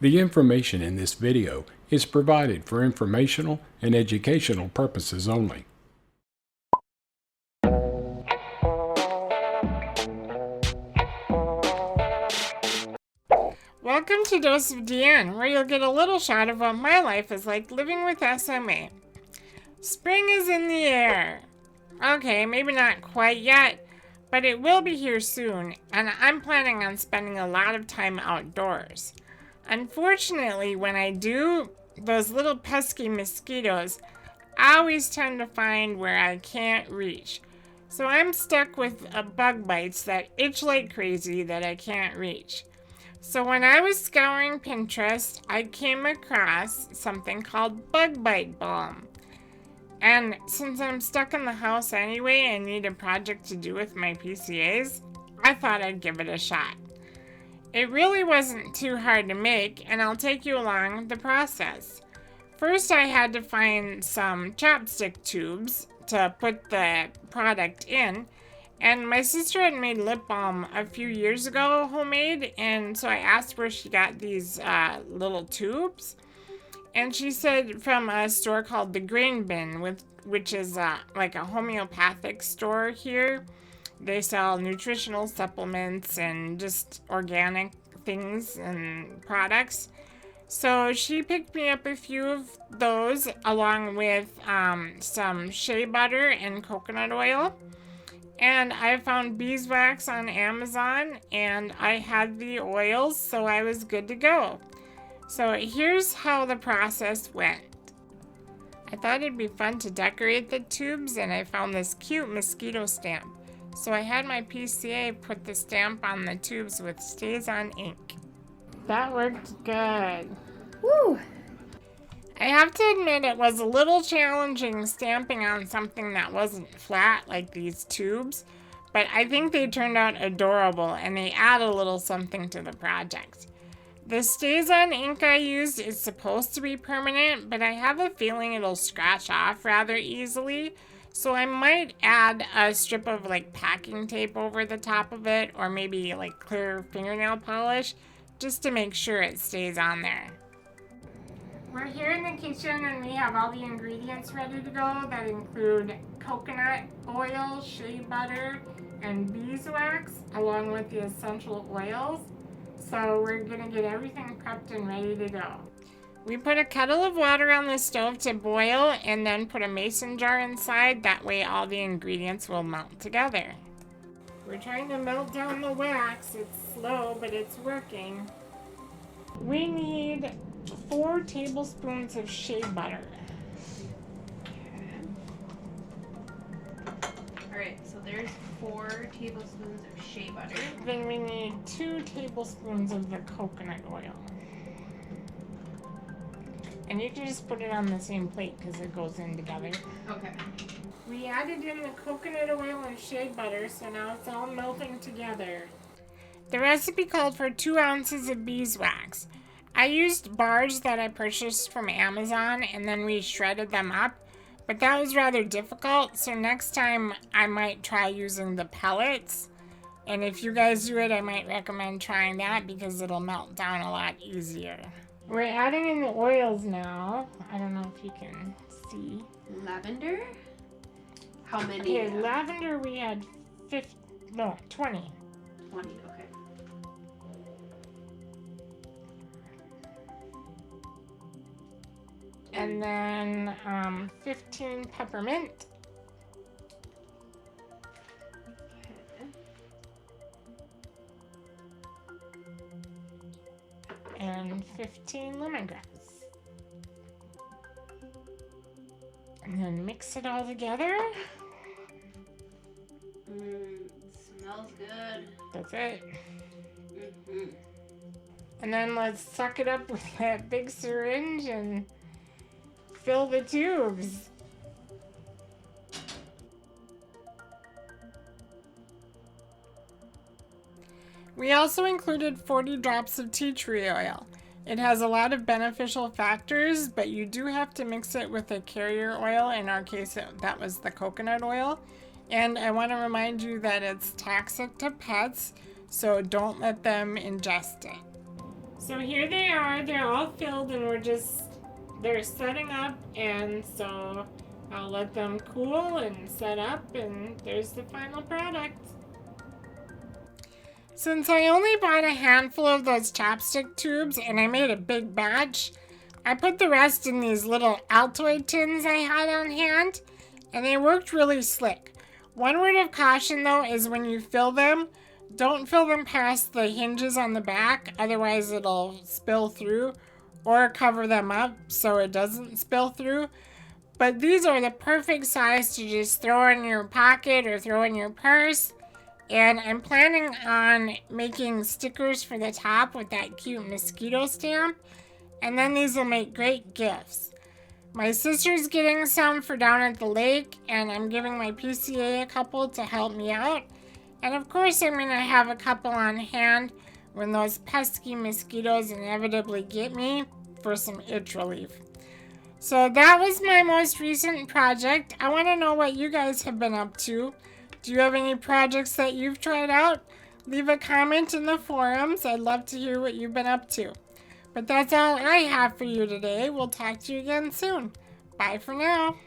The information in this video is provided for informational and educational purposes only. Welcome to Dose of DN, where you'll get a little shot of what my life is like living with SMA. Spring is in the air. Okay, maybe not quite yet, but it will be here soon, and I'm planning on spending a lot of time outdoors. Unfortunately, when I do, those little pesky mosquitoes always tend to find where I can't reach. So I'm stuck with bug bites that itch like crazy that I can't reach. So when I was scouring Pinterest, I came across something called bug bite balm. And since I'm stuck in the house anyway and need a project to do with my PCAs, I thought I'd give it a shot. It really wasn't too hard to make, and I'll take you along the process. First, I had to find some chapstick tubes to put the product in. And my sister had made lip balm a few years ago, homemade, and so I asked where she got these little tubes. And she said from a store called the Grain Bin, which is like a homeopathic store here. They sell nutritional supplements and just organic things and products. So she picked me up a few of those along with some shea butter and coconut oil. And I found Beeswax on Amazon, and I had the oils, so I was good to go. So here's how the process went. I thought it'd be fun to decorate the tubes, and I found this cute mosquito stamp. So I had my PCA put the stamp on the tubes with Stays On ink. That worked good. Woo! I have to admit it was a little challenging stamping on something that wasn't flat like these tubes, but I think they turned out adorable and they add a little something to the project. The Stays On ink I used is supposed to be permanent, but I have a feeling it'll scratch off rather easily, so I might add a strip of like packing tape over the top of it, or maybe like clear fingernail polish, just to make sure it stays on there. We're here in the kitchen and we have all the ingredients ready to go that include coconut oil, shea butter, and beeswax, along with the essential oils. So we're gonna get everything prepped and ready to go. We put a kettle of water on the stove to boil and then put a mason jar inside. That way all the ingredients will melt together. We're trying to melt down the wax. It's slow, but it's working. We need 4 tablespoons of shea butter. Alright, so there's 4 tablespoons of shea butter. Then we need 2 tablespoons of the coconut oil. And you can just put it on the same plate because it goes in together. Okay. We added in the coconut oil and shea butter, so now it's all melting together. The recipe called for 2 ounces of beeswax. I used bars that I purchased from Amazon and then we shredded them up, but that was rather difficult, so next time I might try using the pellets. And if you guys do it, I might recommend trying that because it'll melt down a lot easier. We're adding in the oils now. I don't know if you can see. Lavender? How many? Okay, lavender we had 20. 20, okay. And then 15 peppermint. And 15 lemongrass. And then mix it all together. Smells good. That's it. Mm-hmm. And then let's suck it up with that big syringe and fill the tubes. We also included 40 drops of tea tree oil. It has a lot of beneficial factors, but you do have to mix it with a carrier oil. In our case, that was the coconut oil. And I want to remind you that it's toxic to pets, so don't let them ingest it. So here they are. They're all filled and they're setting up, and so I'll let them cool and set up, and there's the final product. Since I only bought a handful of those chapstick tubes and I made a big batch, I put the rest in these little Altoid tins I had on hand, and they worked really slick. One word of caution though is when you fill them, don't fill them past the hinges on the back, otherwise it'll spill through, or cover them up so it doesn't spill through. But these are the perfect size to just throw in your pocket or throw in your purse. And I'm planning on making stickers for the top with that cute mosquito stamp. And then these will make great gifts. My sister's getting some for down at the lake, and I'm giving my PCA a couple to help me out. And of course I'm going to have a couple on hand when those pesky mosquitoes inevitably get me for some itch relief. So that was my most recent project. I want to know what you guys have been up to. Do you have any projects that you've tried out? Leave a comment in the forums. I'd love to hear what you've been up to. But that's all I have for you today. We'll talk to you again soon. Bye for now.